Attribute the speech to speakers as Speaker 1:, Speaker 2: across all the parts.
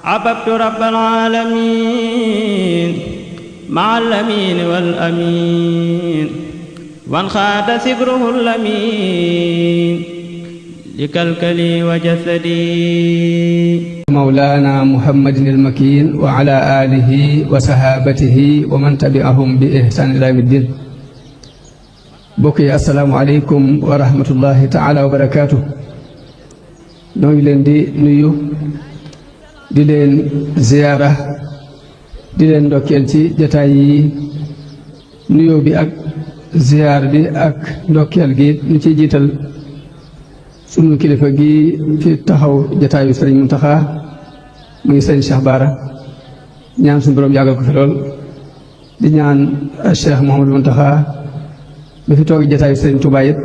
Speaker 1: عبدت رب العالمين مع الأمين والأمين وانخاد سبره الأمين لكلكلي وجسدي
Speaker 2: مولانا محمد المكين وعلى آله وصحابته ومن تبعهم بإحسان إلى يوم الدين. بوكي السلام عليكم ورحمة الله تعالى وبركاته. نوي لين دي نيو di leen ziyaara di leen ndokkeel ci jataay yi nuyoo bi ak ziyaar bi ak ndokkeel gi ñu ciy jiital sunu kilifa gi fi taxaw jataayu sëriñ Muntaxa muy sëriñ Cheikh Bara ñaan suñu borom yàggal ko fi lool di ñaan Cheikh Mouhamadou Muntaxa bi fi toog jataayu sëriñ Touba yëpp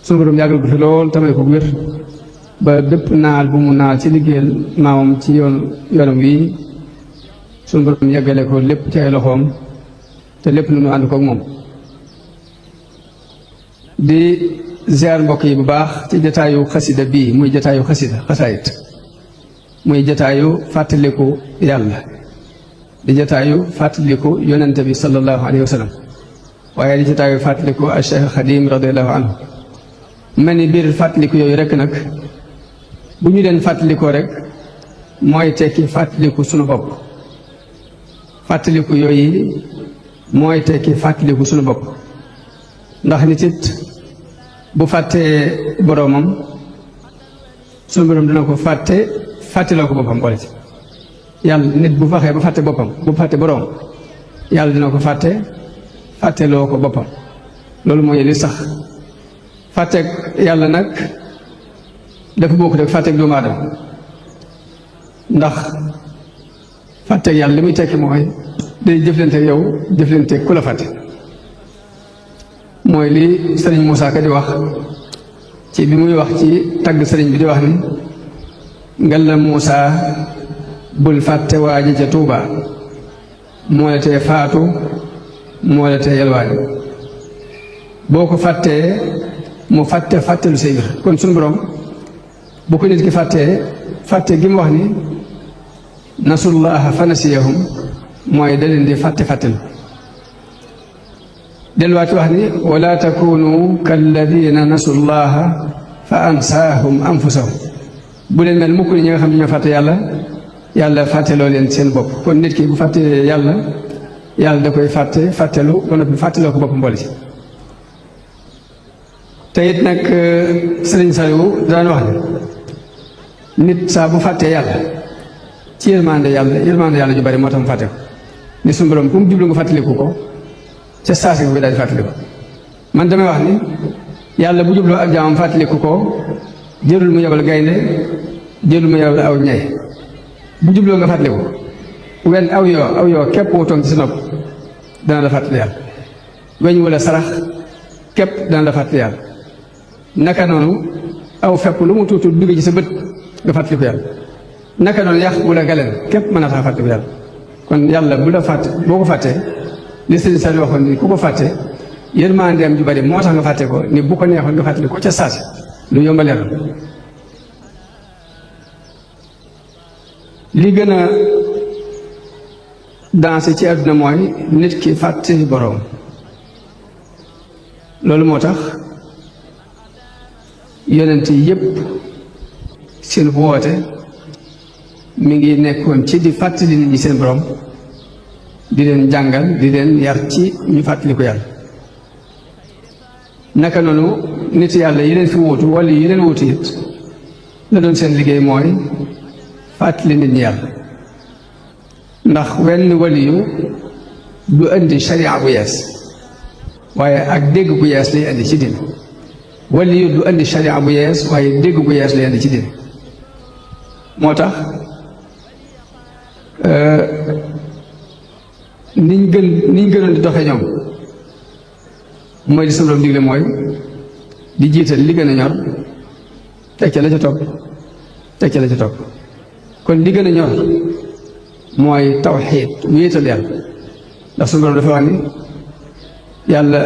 Speaker 2: suñu borom yàggal ko fi lool tamay ko wér ba bépp naal bu mu naal ci liggéeyal maamam ci yoonam wi suñu borom yeggale ko lépp ci ay loxoom te lépp lu ñu ànd koog moom. di ziar mbokk yi bu baax ci jataayu xasida bii muy jataayu xasida xasaayit muy jataayu fàttaliku yàlla di jataayu fàttaliku yonente bi sallallahu alayhi wa sallam waaye di jataayu fàttaliku al Cheikh Xadim radiallahu anhu mel ni biir fàttaliku yooyu rek nag bu ñu leen fàttalikoo rek mooy tekki fàttaliku sunu bopp fàttaliku yooyu mooy tekki fàttaliku sunu bopp ndax nit it bu fàttee boroomam sunu boroom dina ko fàtteloo ko boppam boole ci yàlla nit bu faxee ba fàtte boppam bu fàtte boroom yàlla dina ko fàtteloo ko boppam loolu mooy li sax fàtteeg yàlla nag dafa bokk rek fàtteeg doomu aadama ndax fàtteeg yàlla li muy tekki mooy day jëflante yow jëflante ku la fàtte mooy li sëriñ Moussa Ka di wax ci bi muy wax ci tagg sëriñ bi di wax ni ngal la Moussa bul fàtte waa ji ca Tuuba moo la tee faatu moo la tee yelwaani boo ko fàttee mu fàttelu say mbir kon suñu borom bu ko nit ki fàtte gi mu wax ni nasullaha fa nasiyahum mooy da leen di fàttelu delluwaati wax ni wala takunu kalladina nasullaha fa ansaahum anfusahum bu leen mel mukk ni ñi nga xam ne ñoo fàtte yàlla fàtteloo leen seen bopp kon nit ki bu fàttee yàlla da koy fàttelu ba noppi fàtteloo ko bopp mboole ci te it nag sëriñ Saliou daan wax ne nit saa bu fàttee yàlla ci yërmande yàlla ju bari moo tax mu fàtte ko ni suñu borom ku mu jublu nga fàttaliku ko ca saasi nga koy daal di fàttaliku man damay wax ni yàlla bu jubloo ak jaamam fàttaliku ko jërul mu yebal gaynde jërul mu yebal aw ñay bu jubloo nga fàttaliku wenn aw yoo képp wu toog ci sa nopp dana la fàttali yàlla weñ wala sarax képp dana la fàttali yàlla naka noonu aw fepp lu mu tuuti dugg ci sa bët nga fàttaliku yàlla naka noonu yàq bu la galeen képp mën a tax fàttaliku yàlla kon yàlla bu la fàtte boo ko fàttee li sëriñ Saliou waxoon ni ku ko fàtte yërmandeem ju bari moo tax nga fàtte ko ni bu ko neexoon nga fàttali ko ca saasi lu yomba leer li gën a dansé ci àdduna mooy nit ki fàtte boroom loolu moo tax yonent yépp seen woote mi ngi nekkoon ci di fàttali nit ñi seen borom di leen jàngal di leen yar ci ñu fàttali ko yàlla naka noonu nit yàlla yi leen fi wuutu wala yi leen wuutu it la doon seen liggéey mooy fàttali nit ñi yàlla ndax wenn waliyu du indi sharia bu yees waaye ak dégg bu yees lay indi ci diin waliyu du indi sharia bu yees waaye dégg bu yees lay indi ci diin moo tax niñ gënoon di doxee ñoom mooy li sama doom digle mooy di jiital li gën a ñor teg ca la ca topp kon li gën a ñor mooy tawxiid wéetal yàlla ndax sama doom dafa wax ni yàlla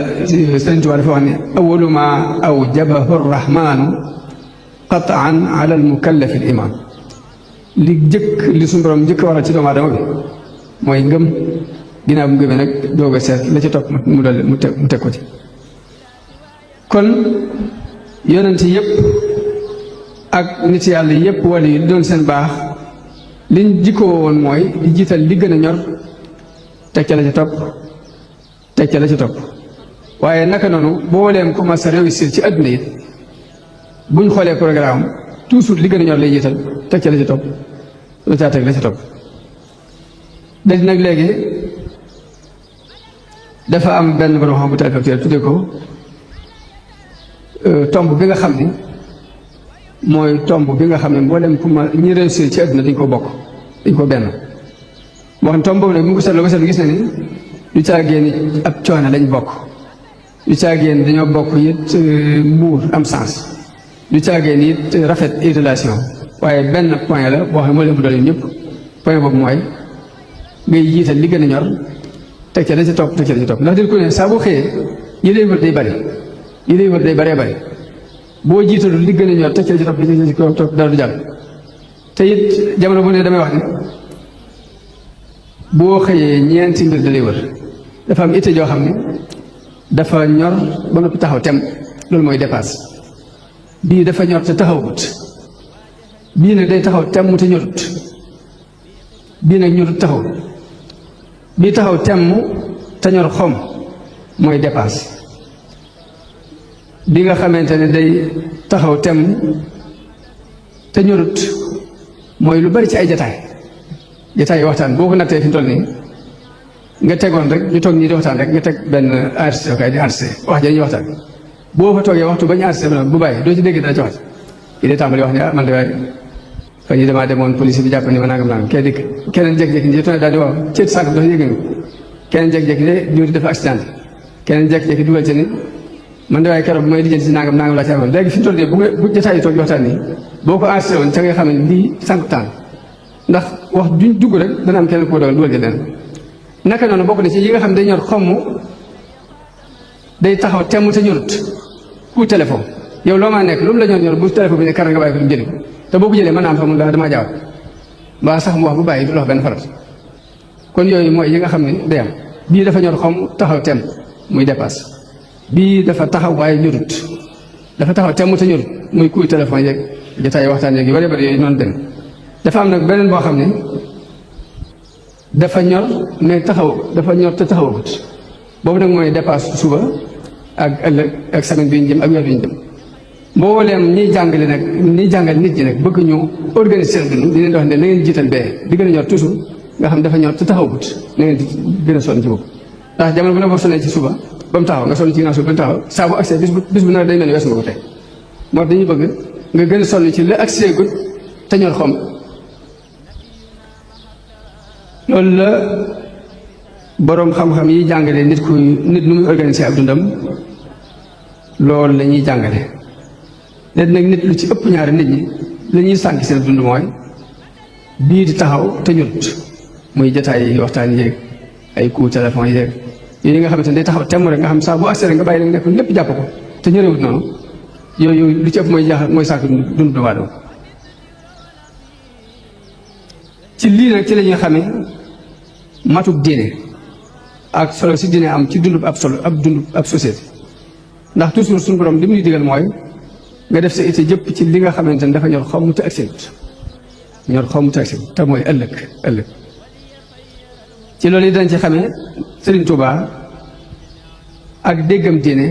Speaker 2: Sëriñ Tuubaa dafa wax ni awalu ma awjabahu rrahmanu qataan ala almukallafi al iman li jëkk li suñu borom njëkk waral ci doomu aadama bi mooy ngëm ginnaaw bu mu gëmee nag doog a seet la ci topp mu dolli mu teg ko ci. kon yonent yëpp ak nit yàlla yëpp wala yi doon seen baax liñ jikkoo woon mooy di jiital li gën a ñor teg ca la ci topp teg ca la ci topp. waaye naka noonu boo leen commencé réussir ci àdduna yi buñ xoolee programme toujours li gën a ñor lay jiital teg ca la ci topp lu caa teg la ci topp. léegi nag léegi dafa am benn borom xam bu teel tuddee ko tomb bi nga xam ni mooy tomb bi nga xam ne mboolem pour ma ñi réussir ci àdduna dañ ko bokk dañ ko benn moo xam tomb boobu nag mu ngi seetlu ba seetlu gis na ni lu caagee ni ab coono lañ bokk lu caagee ni dañoo bokk it mbuur am sens lu caagee ni it rafet et relation waaye benn point la boo xam ne moo leen bu doole ñëpp point boobu mooy ngay jiital li gën a ñor teg ca la ci topp teg ca la ci topp ndax di ko ne saa boo xëyee yi lay wër day bari yi lay wër day baree bari boo jiitalu li gën a ñor teg ca la ci topp teg ca la ci topp dara du jàll. te it jamono bu ne damay wax ne boo xëyee ñeenti mbir da lay wër dafa am itte joo xam ne dafa ñor ba noppi taxaw tem loolu mooy dépasse bii dafa ñor te taxawut bii nag day taxaw tem te ñorut bii nag ñorut taxaw bii taxaw temm te ñor xom mooy dépasse bi nga xamante ne day taxaw temm te ñorut mooy lu bari ci ay jataay waxtaan boo ko nattee fi mu toll nii nga tegoon rek ñu toog ñii di waxtaan rek nga teg benn enregistré kay di enregistré wax ja ñuy waxtaan boo fa toogee waxtu ba ñu enregistré ba bu bàyyi doo ci dégg dara ci wax yi day tàmbali wax ne man de waaye fa ñu damaa demoon police bi jàpp ni ma nangam kenn dikk keneen jékki-jékki ni daal di waaw ceet sànq dafa yëg nga keneen jékki-jékki ne diwti dafa accident keneen jékki-jékki dugal ci ni man de waaye keroog bu may lijjanti si nangam laa ci amoon léegi fi mu toll nii bu jotaay yi toog di waxtaan nii boo ko enregistré woon ca nga xam ne lii sànq tàng ndax wax duñ dugg rek dana am kenn koo dogal dugal ci leen naka noonu bokk na ci yi nga xam day ñor xomm day taxaw temm te ñorut ku téléphone yow loo maa nekk lu mu la ñor bu téléphone bi ne kar nga bàyyi ko lu jëli ko te boo ko jëlee mën naa am sax mun la damaa jaaw mbaa sax mu wax bu bàyyi du la wax benn farat kon yooyu mooy yi nga xam ne day am bii dafa ñor xomm taxaw temm muy dépasse bii dafa taxaw waaye ñorut dafa taxaw temm te ñorut muy kuy téléphone yeeg jotaay waxtaan yeeg yu bari bari yooyu noonu dem dafa am nag beneen boo xam ne dafa ñor mais taxaw dafa ñor te taxawagut boobu nag mooy dépasse suba ak ëllëg ak semaine bi ñu jëm ak weer bi ñu jëm mbooleem ñiy jàngale nag ñiy jàngal nit ñi nag bëgg ñu organiser seen dund di leen wax ne na ngeen jiital bee di gën a ñor toujours nga xam dafa ñor te taxawagut na ngeen di gën a sonn ci boobu ndax jamono bu ne boo sonnee ci suba ba mu taxaw nga sonn ci ginnaaw suba ba mu taxaw saa bu accès bis bu nawet day mel ni wees nga ko tey moo dañuy bëgg nga gën a sonn ci la accès gut te ñor xom loolu la boroom xam-xam yi jàngale nit nu muy organiser ab dundam loolu la ñuy jàngale léegi nag nit lu ci ëpp ñaari nit ñi la ñuy sànk seen dund mooy bii di taxaw te ñorut muy jotaay yi waxtaan yéeg ay coup téléphone yéeg yooyu nga xamante ne day taxaw temm rek nga xam saa bu accès nga bàyyi la nga nekk lépp jàpp ko te ñorewut noonu yooyu lu ci ëpp mooy sànk dund doomu aadama ci lii nag ci la ñuy xamee matuk diine ak solo si diine am ci dundub ab société ndax toujours suñu borom li muy digal mooy nga def sa itte jëpp ci li nga xamante ne dafa ñor xamu te agsiwut te mooy ëllëg ci loolu yi dañ ci xamee Sëriñ Tuubaa ak déggam diine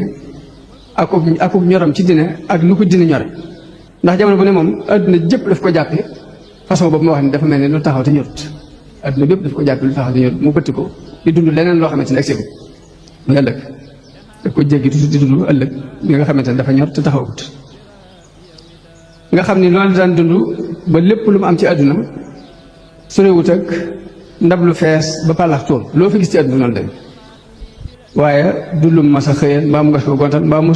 Speaker 2: akub ñoram ci diine ak nu ko diine ñore ndax jamono bu ne moom adduna jëpp daf ko jàppe façon boobu ma wax ni dafa mel ne lu taxaw te ñorut adduna bépp daf ko jàppe lu taxaw te ñorut mu bëtt ko di dund leneen loo xamante ne agsiwut muy ëllëg daf ko jéggi toujours di dund ëllëg li nga xamante ne dafa ñor te taxawut nga xam ni loolu daan dund ba lépp lu mu am ci àdduna sorewut ak ndab lu fees ba pàllax tuur loo fi gis ci àdduna noonu dem waaye du lu ma sa xëyal mbaa mu ngas ko gontal mbaa mu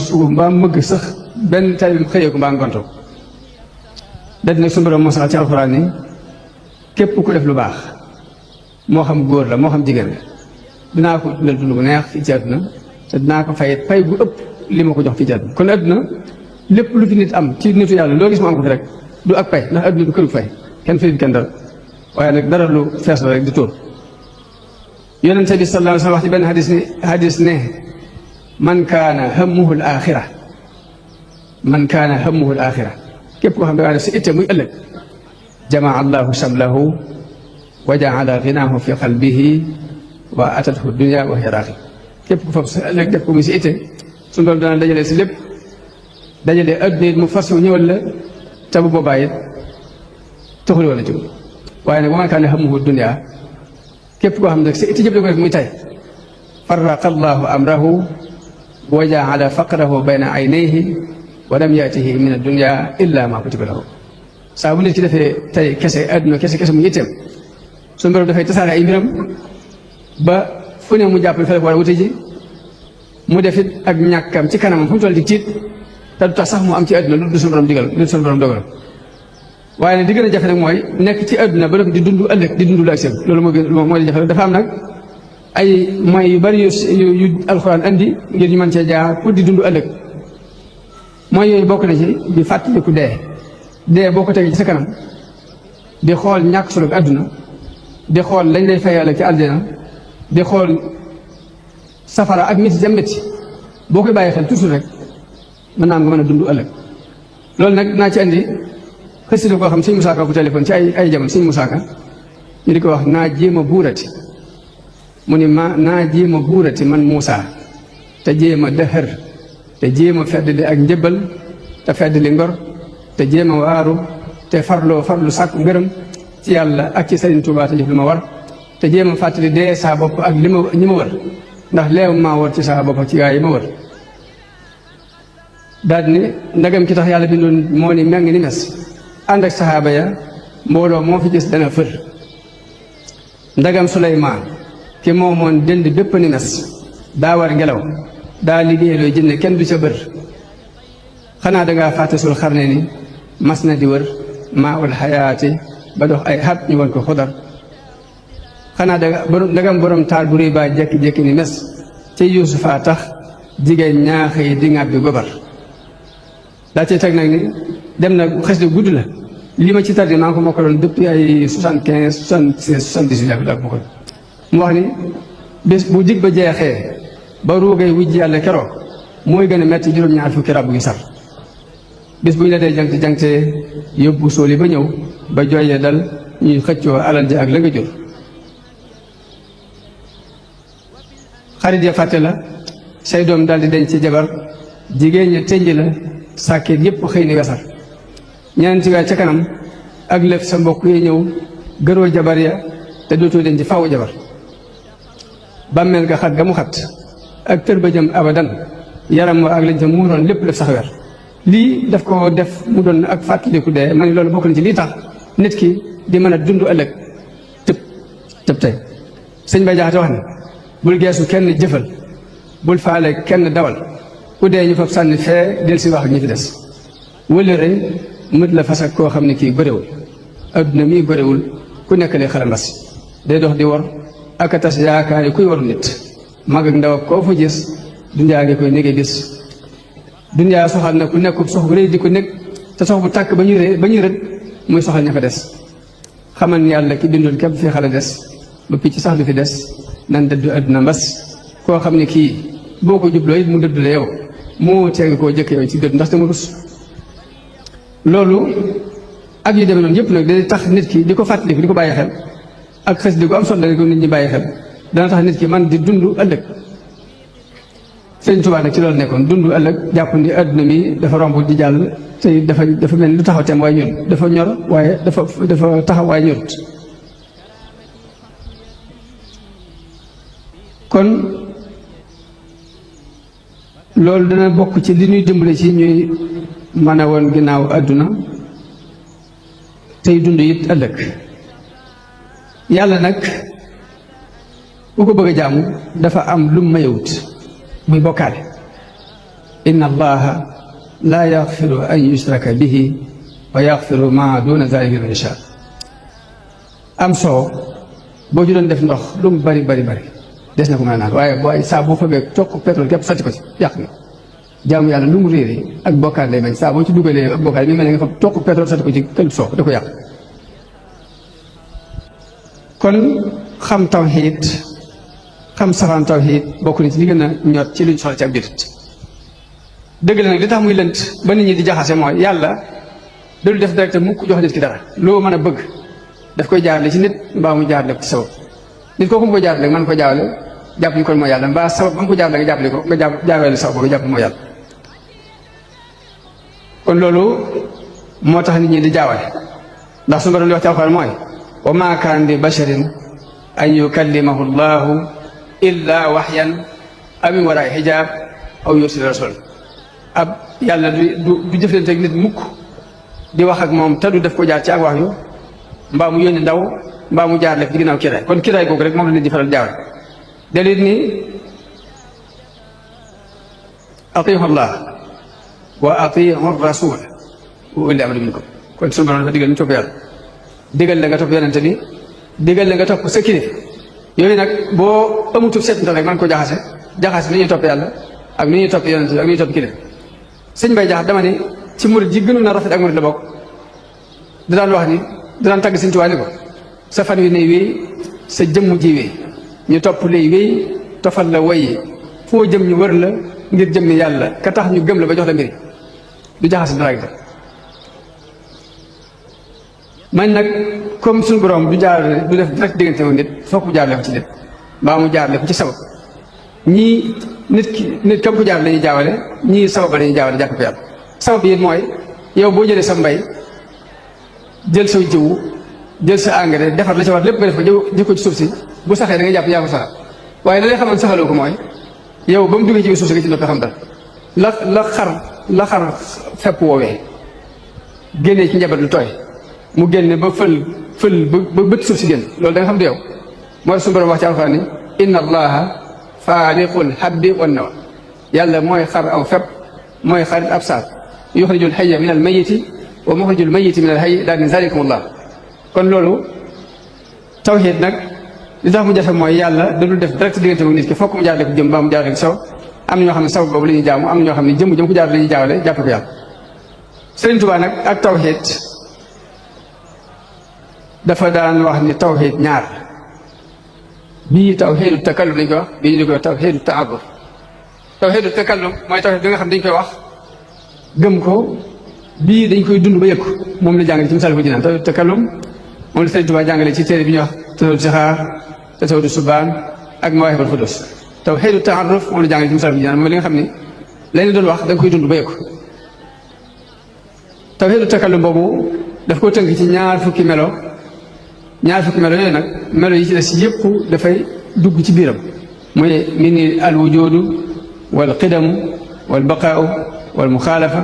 Speaker 2: mëgg sax benn tay bi xëyee ko mbaa ngontoo da nag suñu borom mosal ci alxuraan ni képp ku def lu baax moo xam góor la moo xam jigéen la dinaa ko dundal dund bu neex fii ci àdduna te dinaa ko fay pay bu ëpp li ma ko jox fii ci àdduna kon àdduna lépp lu fi nit am ci nitu yàlla loo gis mu am ko fi rek du ak pay ndax àdduna du këru fay kenn fayut kenn dara waaye nag dara lu fees la rek di tuur yonente bi sallallahu alayhi wa sallam wax ci benn hadis ne man kaana hammuhu al axira man kaana hammuhu al axira képp koo xam ne dangaa def si itte muy ëllëg jamaa allahu samlahu wa jaala ginaahu fi qalbihi wa atathu dunya wa hiya raaxi képp ku fab sa ëllëg def ko muy si itte suñu doon dana dajale si lépp dajale adduna it mu fas ñëwal la te bu boobaa it taxul wala jóg waaye nag wa man kaana hammuhu dunya képp koo xam ne si itte jëpp da ko def muy tay farraqa allahu amrahu wa jaala faqrahu bayna aynayhi wa lam yaatihi min addunya illa ma kutiba lahu saa bu nit ki defee tey kese adduna kese mu yitteem suñu borom dafay tasaare ay mbiram ba fu ne mu jàpp ne fa la ko war a wuti ji mu def it ak ñàkkam ci kanamam fu mu toll di tiit te du tax sax mu am ci adduna lu du suñu borom digal lu suñu borom dogal waaye nag di gën a jafe nag mooy nekk ci adduna ba di dund ëllëg di dund lu ak seen loolu moo di jafe dafa am nag ay moyens yu bari yu alxuraan andi ngir ñu mën cee jaar pour di dund ëllëg mooy yooyu bokk na ci di fàttaliku dee boo ko tegee ci sa kanam di xool ñàkk solo adduna di xool lañ lay fayal ci aljana di xool safara ak métti jam métti boo koy bàyyi xel toujours rek mën naa am nga mën a dund ëllëg loolu nag naa ci andi xësida koo xam sëñ Musaa Ka bu téléphone ci ay jamono sëñ Musaa Ka ñu di ko wax naa jéem a buurati mu ni naa jéem a buurati man Muusaa te jéem a dëxër te jéem a feddali ak njëbbal te feddali ngor te jéem a waaru te farlu sàkku ngërëm ci yàlla ak ci Sëriñ Tuubaa te jëf li ma war te jéem a fàttali dee saa bopp ak ñi ma wër ndax leew maa war ci saa bopp ci gaa yi ma wër daal ni ndagam ki tax yàlla bindoon moo ni meng ni mes ànd ak saxaaba ya mbooloo moo fi gis dana fër ndagam Suleymaan ki moomoon dënd bépp ni mes daa war ngelaw daa liggéey looy jënd kenn du ca bër xanaa dangaa fàtte sul xarne ni mas na di wër maa ul xayaati ba dox ay xat ñu won ko xudar xanaa dagam borom taal bu réy baa jekki-jekki ni mes ca Yuusufa tax jigéen ñaaxe yi di ŋàbbi gobar daa cay teg nag ni dem na xes de gudd la li ma ci tardi maa ngi ko mokkaloon depuis ay 75 76 78 daa ko mokkal mu wax ni bés bu dig ba jeexee ba ruugay wujj yàlla keroog mooy gën a metti juróom-ñaar fukki rab gi sar bis bu ñu la dee jangte yóbbu sóoli ba ñëw ba jooyee dal ñuy xëccoo alal ji ak la nga jur xarit ya fàtte la say doom daal di denc ci jabar jigéen ña tënj la sàkket yépp xëy ni wesar ñeneen ci waay ca kanam ak lëf sa mbokk yi ñëw gëroo jabar ya te dootoo denc faw jabar bàmmeel ga xat ga mu xat ak tër ba jëm abadan yaram wa ak lañ ca muuroon lépp def sax weer lii daf ko def mu doon ak fàttaliku dee ma ne loolu bokk na ci lii tax nit ki di mën a dund ëllëg tëb tey sëñ Bay Jaxate wax ne bul geesu kenn jëfal bul faale kenn dawal ku dee ñu fab sànni fee del si wax ñi fi des wëlëre mët la fas ak koo xam ne kii bëriwul adduna mii bëriwul ku nekk lay xalambas day dox di wor ak a tas yaakaar yi kuy waru nit mag ak ndaw ak koo fa gis dunyaa ngi koy négee gis dunyaa soxal na ku nekkub sox bu rëy di ko nekk te sox bu tàkk ba ñuy rët muy soxal ña fa des xamal ni yàlla ki bindoon képp fii xale des ba picc sax du fi des nan dëddu adduna mbas koo xam ne kii boo ko jubloo it mu dëddu la yow moo teegi koo jëkk yow ci dëdd ndaxte mu rus loolu ak yu demee noonu yëpp nag day tax nit ki di ko fàttaliku di ko bàyyi xel ak xës di ko am solo ko nit ñi bàyyi xel dana tax nit ki man di dund ëllëg Sëriñ Tuubaa nag ci loolu nekkoon dund ëllëg jàpp ni adduna mi dafa romb di jàll te dafa mel ni lu taxaw tem waaye ñorut dafa ñor waaye dafa taxaw waaye ñorut kon loolu dana bokk ci li ñuy dimbale ci ñuy mën a woon ginnaaw adduna tey dund it ëllëg yàlla nag bu ko bëgg a jaamu dafa am lu mu mayewut muy bokkaale inna allaha laa yaxfiru an yushraka bihi wa yaxfiru ma duna zalika liman yasha am soo boo ci doon def ndox lu mu bari des na ko mën a naan waaye boo ay saa boo fabee tokk pétrole képp sotti ko ci yàq na jaamu yàlla lu mu réere ak bokkaale lay bañ saa boo ci dugalee ak bokkaale mi mel ne nga fa tokk pétrole sotti ko ci këlub soo da ko yàq kon xam tawxiid xam safaan tawxiid bokk na ci li gën a ñor ci luñ soxla ci ab jullit dëgg la nag li tax muy lënt ba nit ñi di jaxase mooy yàlla dul def direct mukk jox nit ki dara loo mën a bëgg daf koy jaarale ci nit mbaa mu jaarale ko ci sabab nit kooku mu ko jaarale mën ko jaawale jàpp ni kon mooy yàlla mbaa sabab ba mu ko jaarale nga jàppale ko nga jaawale sabab boobu jàpp mooy yàlla kon loolu moo tax nit ñi di jaawale ndax su ma doon wax ci alxuraan mooy wa maa kaana li basharin an yukallimahu llahu illa waxyan aw min waraai xijaab aw yursila rasul ab yàlla du jëflante ak nit mukk di wax ak moom te du def ko jaar ci ak wax yu mbaa mu yónni ndaw mbaa mu jaar lef di ginnaaw kiraay kon kiraay googu rek moom la nit di faral jaawale dalit ni atiihu llah wa atiihu rasul wa ulil amri minkum kon suñu borom dafa digal ñu topp yàlla digal la nga topp yonente bi digal la nga topp sa kilifa yooyu nag boo amutul seetantal rek man ko jaxase ni ñuy topp yàlla ak ni ñuy topp yonente bi ak ni ñuy topp kilifa sëñ Bay Jaxate dama ni ci murid ji gënoon a rafet ak murid la bokk da daan wax ni da daan tàgg Sëñ Tuubaa ni ko sa fan wi nay wéy sa jëmm ji wéy ñu topp lay wéy tofal la wayi foo jëm ñu wër la ngir jëm ni yàlla ka tax ñu gëm la ba jox la mbiri du jaxase dara ak man nag comme suñu borom du def direct diggante wu nit foog mu jaarale ko ci nit mbaa mu jaarale ko ci sabab ñii nit kam ko jaar la ñuy jaawale ñii sabab la ñuy jaawale jàpp ko yàlla sabab yi mooy yow boo jëlee sa mbay jël sa jiwu jël sa engrais defar la ci war lépp nga def ko jëf ko ci suuf si bu saxee da ngay jàpp yaa ko saxal waaye la lay xamal saxaloo ko mooy yow ba mu duggee ci suuf si nga ci noppi xam dara la xar fepp woowee génnee ci njabat lu tooy mu génne ba fël ba bët suuf si génn loolu da nga xam du yow moo tax suñu borom wax ci alxuraan ni inna allaha faaliqul habbi wan nawa yàlla mooy xar aw fepp mooy xarit ab saat yuxrijul hayya min al mayiti wa muxrijul mayiti min al hayyi daal ni zalikumullah kon loolu tawxiid nag li tax mu jafe mooy yàlla da dul def direct diggante ak nit ki fokk mu jaarale ko jëm ba mu jaarale ko saw am na ñoo xam ne sabab boobu la ñuy jaamu am na ñoo xam ne jëm ko jaar la ñuy jaawale jàpp ko yàlla Sëriñ Tuubaa nag ak tawxiid dafa daan wax ni tawxiid ñaar bii tawxiidu takallum lañ koy wax bii ñu di koy wax tawxiidu taaruf tawxiidu takallum mooy tawxiid bi nga xam dañ koy wax gëm ko bii dañ koy dund ba yëg ko moom la jàngale ci misaal ko jinaan tawxiidu takallum moom la Sëriñ Tuubaa jàngale ci téere bi ñuy wax tasawudu sixaar tasawudu subaan ak mawaahibul quddus tawxiidu taaruf moom la jàngale ci misaal ko jinaan moom li nga xam ni lañu doon wax da nga koy dund ba yëg ko tawxiidu takallum boobu daf ko tënk ci ñaar fukki melo yooyu nag melo yi ci des yëpp dafay dugg ci biiram muy ni al wujudu wal qidamu wal baqaau wal muxaalafa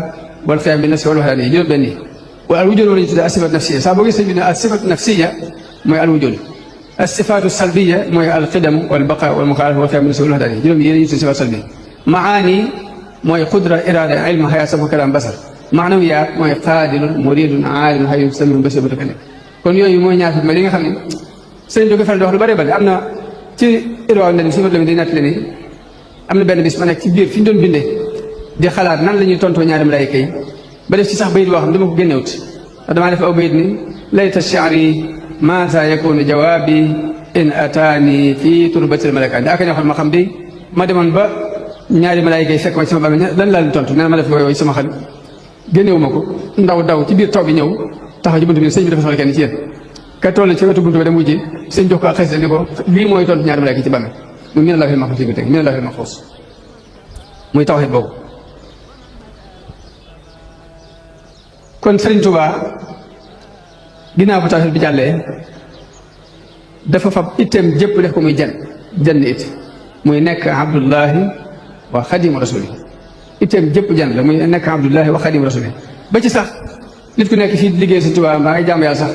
Speaker 2: wal qiyaam bi nafsi wal waxdaaniya juróom benn yi wala al wujudu wala ñu tuddee as sifatu nafsiya saa boo gis bi ne as sifatu nafsiya mooy al wujudu as sifatu salbiya mooy al qidamu wal baqaau wal muxaalafa wal qiyaam bi nafsi wal waxdaaniya juróom yi ñu tuddee sifatu salbiya maani mooy qudra irada ilmu xayaat sabr kalaam basar maanawiyaat mooy qaadirun muridun aalimun hayyun samirun basirun mutakallim kon yooyu mooy ñaar fi li nga xam ne sëriñ bi ko faral di wax lu bëree bëri am na ci irwaaw na si la mi day nattale ni am na benn bis ma nekk ci biir fi ñu doon bindee di xalaat nan la ñuy tontoo ñaari malaayika yi ba def ci sax bayit boo xam ne dama ko génnewut ndax damaa def aw bayit ni layta shi'ri maata yakunu jawaabi in ataani fii turbatil malakaani aka ñoo xam ma xam di ma demoon ba ñaari malaayika yi fekk ma ci sama bàmmeel lan laa leen tontu nee na ma def yooyu sama xel génnewu ma ko daw ci biir taw bi ñëw taxaw ci buntu bi sëñ bi dafa soxla kenn ci yéen ka toll ci wetu buntu bi dem wujji sëñ jox ko ak xëy ni ko lii mooy tontu ñaari malaayika ci bàmmeel mu min la fi ma xuus min la fi ma xuus muy tawxiid boobu kon Sëriñ Tuubaa ginnaaw bu tawxiid bi jàllee dafa fab itteem jëpp def ko muy jenn it muy nekk abdullahi wa xadimu rasuli itteem jëpp jenn la muy nekk abdullahi wa xadimu rasuli ba ci sax nit ku nekk fii liggéey Sëriñ Tuubaa mbaa ngay jaamu yàlla sax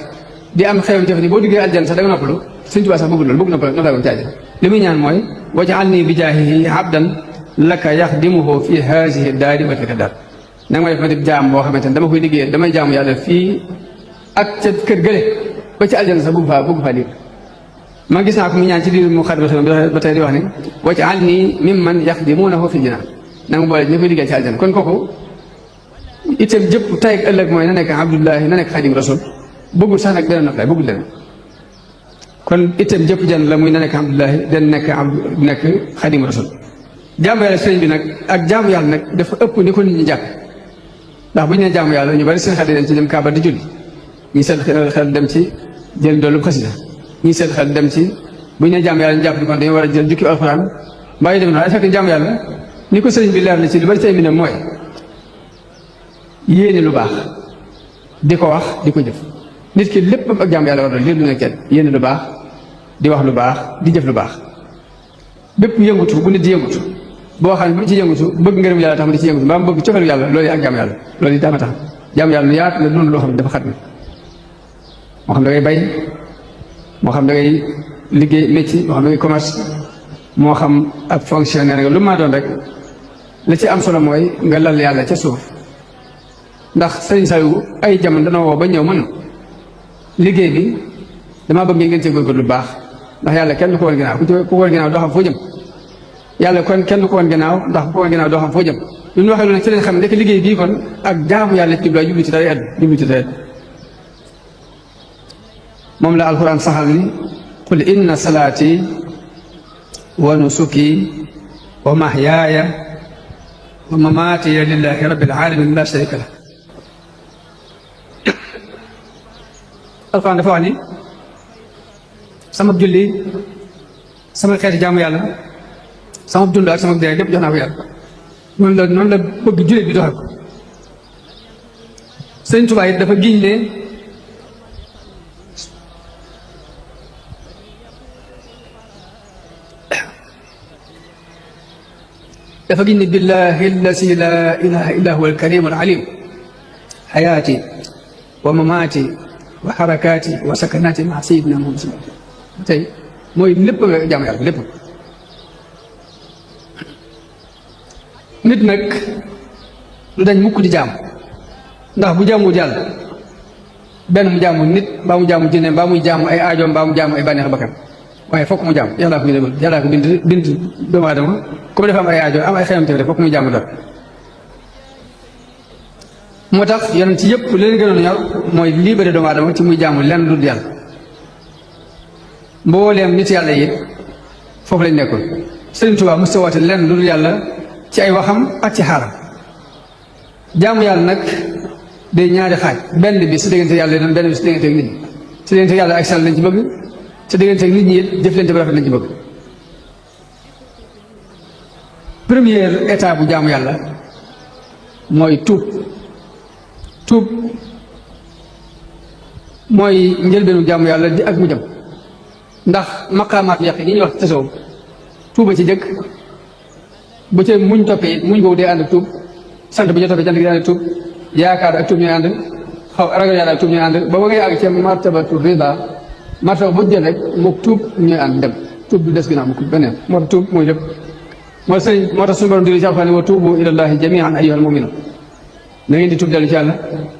Speaker 2: di am xewam te ni boo duggee aljan sax da nga noppalu Sëriñ Tuubaa sax bëggul loolu bëgg noppaloo ci àjjana li muy ñaan mooy waj'alni bi jaahihi abdan laka yaxdimuhu fi haadihi daari wa tilka daar na nga ma def ma def jaam boo xamante ne dama koy liggéeyal damay jaamu yàlla fii ak ca kër gële ba ci aljana sax bëgg faa liir ma gis naa ko mu ñaan ci biir mu xarit ba tey di wax ni waj'alni mimman yaxdimuunahu fi jinaan na nga boole ñu koy liggéeyal ci aljana kon kooku itam jëpp tey ak ëllëg mooy na nekk abdullahi na nekk xadim rasul bëggul sax nag beneen noflaay bëggul leneen kon itam jëpp jenn la muy na nekk Abdullahi den nekk Xaadimu Rasul jaamu yàlla sëriñ bi nag ak jaamu yàlla nag dafa ëpp ni ko nit ñi jàpp ndax bu ñu nee jaamu yàlla ñu bari seen xel di dem ci dem Kaaba di julli ñii seen xel dem ci jël doolu xasida ñii seen xel dem ci bu ñu nee jaamu yàlla ñu jàpp ni kon dañu war a jël jukki alxuraan mbaa yu dem noonu fekk jaamu yàlla ni ko sëriñ bi leer na ci lu bari tey mi ne mooy yéene lu baax di ko wax di ko jëf nit ki lépp ak jaamu yàlla war a lii lu ne kenn yéene lu baax di wax lu baax di jëf lu baax bépp yëngutu bu nit di yëngutu boo xam ne bu ci yëngutu bëgg ngërëm yàlla tax mu di ci yëngutu mbaa mu bëgg cofeelu yàlla loolu ak jaamu yàlla loolu yi daama tax jaamu yàlla lu yaatu la noonu loo xam ne dafa xat na moo xam da ngay bay moo xam da ngay liggéey métier moo xam da ngay commerce moo xam ab fonctionnaire nga lu maa doon rek la ci am solo mooy nga lal yàlla ca suuf ndax sëriñ Saliou ay jamono dana woo ba ñëw mën liggéey bi damaa bëgg ngeen cee góorgóorlu lu baax ndax yàlla kenn du ko woon ginnaaw ku ko woon ginnaaw doo xam foo jëm yàlla kon kenn du ko woon ginnaaw ndax ku ko woon ginnaaw doo xam foo jëm lu ñu waxee lu ne ci leen xam ne nekk liggéey bii kon ak jaamu yàlla ci jublu jublu ci dara edd jublu ci dara moom la alxuraan saxal ni qul inna salaati wa nusuki wa mahyaaya wa mamaatiya lillahi rabbil alamin la sharika lah alxuraan dafa wax ni sama julli sama xeeti jaamu yàlla sama dund ak sama dee lépp jox naa ko yàlla noonu la bëgg jullit bi doxal ko Sëriñ Tuubaa it dafa giñ ne billahi allasi la ilaha illa huwa alkarimu alalim xayaati wa mamaati wa xarakaati wa sakanaati ma sayidina Muhammad tey mooy lépp nga jaamu yàlla lépp nit nag lu dañ mukk di jaam ndax bu jaamu jàll benn mu jaamu nit mbaa mu jaamu jinne mbaa muy jaamu ay aajoom mbaa mu jaamu ay bànneex bakkan waaye fokk mu jaam yàllaa ko bindee yàllaa ko bind doomu aadama comme dafa am ay aajo am ay xelam tamit fokk mu jaamu dara moo tax yonent ci yëpp leen gënoon a ñor mooy libéré doomu aadama ci muy jaamu lenn lu dul yàlla mbooleem nit yàlla yi foofu lañ nekkoon Sëriñ Tuubaa mos a woote lenn lu dul yàlla ci ay waxam ak ci xaaram jaamu yàlla nag day ñaari xaaj benn bi si diggante yàlla doon benn bi si diggante ak nit ñi si diggante yàlla ak sell lañ ci bëgg si diggante ak nit ñi it jëflante bu rafet lañ ci bëgg première étape bu jaamu yàlla mooy tuub mooy njëlbeenu jaamu yàlla di ak mu jëm ndax maqaamaat yàq yi ñuy wax tasawuf tuuba ci jëkk bu ca muñ toppee muñ boobu day ànd ak tuub sant bu ñu toppee sant gi day ànd ak tuub yaakaar ak tuub ñooy ànd ragal yàlla ak tuub ñooy ànd ba ba ngay àgg ci martabatu rida martaba bu jël rek mook tuub ñooy ànd dem tuub du des ginnaaw mu beneen moo tax tuub mooy lépp moo tax suñu borom di ci alxuraan wa tuubu ilallahi jamian ayyuhal mu'minun na ngeen di tuub dellu ci yàlla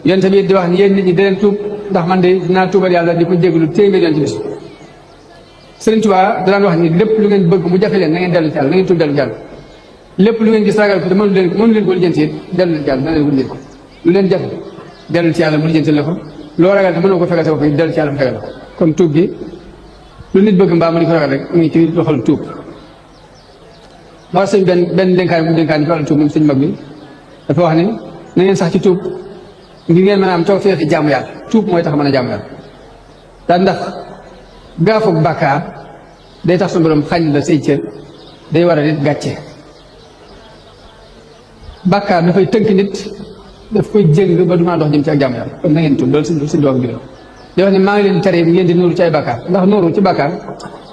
Speaker 2: yéen tamit di wax ni yéen nit ñi di leen tuub ndax man de dinaa tuubal yàlla di ko jégalu téeméer yoon ci bis Sëriñ Tuubaa daan wax ni lépp lu ngeen bëgg mu jafe leen na ngeen dellu ci yàlla na ngeen tuub dellu ci yàlla lépp lu ngeen gis ragal ko te mënu leen ko lijjanti it dellu ci yàlla na leen wut ko lu leen jafe dellu ci yàlla mu lijjanti la ko loo ragal te mënoo ko fegal sa bopp dellu ci yàlla mu fegal la ko kon tuub gi lu nit bëgg mbaa mu di ko ragal rek mu ngi ci loxol tuub moo sëñ benn dénkaan bu dénkaan ci wàllu tuub moom sëñ mag bi dafa wax ni na ngeen sax ci tuub ngir ngeen mën a am taw feexi jaamu yàlla tuub mooy tax mën a jaamu yàlla daal ndax gaafug bàkkaar day tax suñu borom xañ la say cër day war a nit gàcce bàkkaar dafay tënk nit daf koy jëng ba du maa dox jëm ci ak jaamu yàlla kon na ngeen tuub loolu suñ doog juróom di wax ne maa ngi leen tere ngeen di nuuru ci ay bàkkaar ndax nuuru ci bàkkaar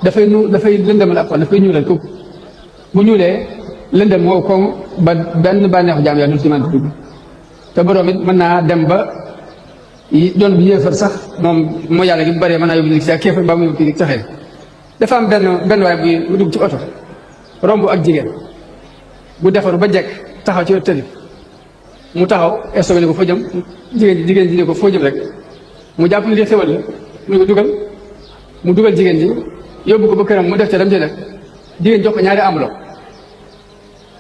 Speaker 2: dafay lëndëmal ab xol daf koy ñuulal kooku bu ñuulee lëndëm woo koŋ ba benn bànneexu jaamu yàlla du ci mën a dugg te borom it mën naa dem ba doon bi yéefar sax moom moo yàlla gi bu bëree mën naa yóbbu nit ci ak kéefar ba mu yóbbu kii caxee dafa am benn waaye bu dugg ci oto romb ak jigéen bu defaru ba jekk taxaw ci tëri mu taxaw estové ne ko foo jëm jigéen ji ne ko foo jëm rek mu jàpp ni li xewal la mu ne ko dugal mu dugal jigéen ji yóbbu ko ba këram mu def ca dem ci def jigéen jox ko ñaari enveloppe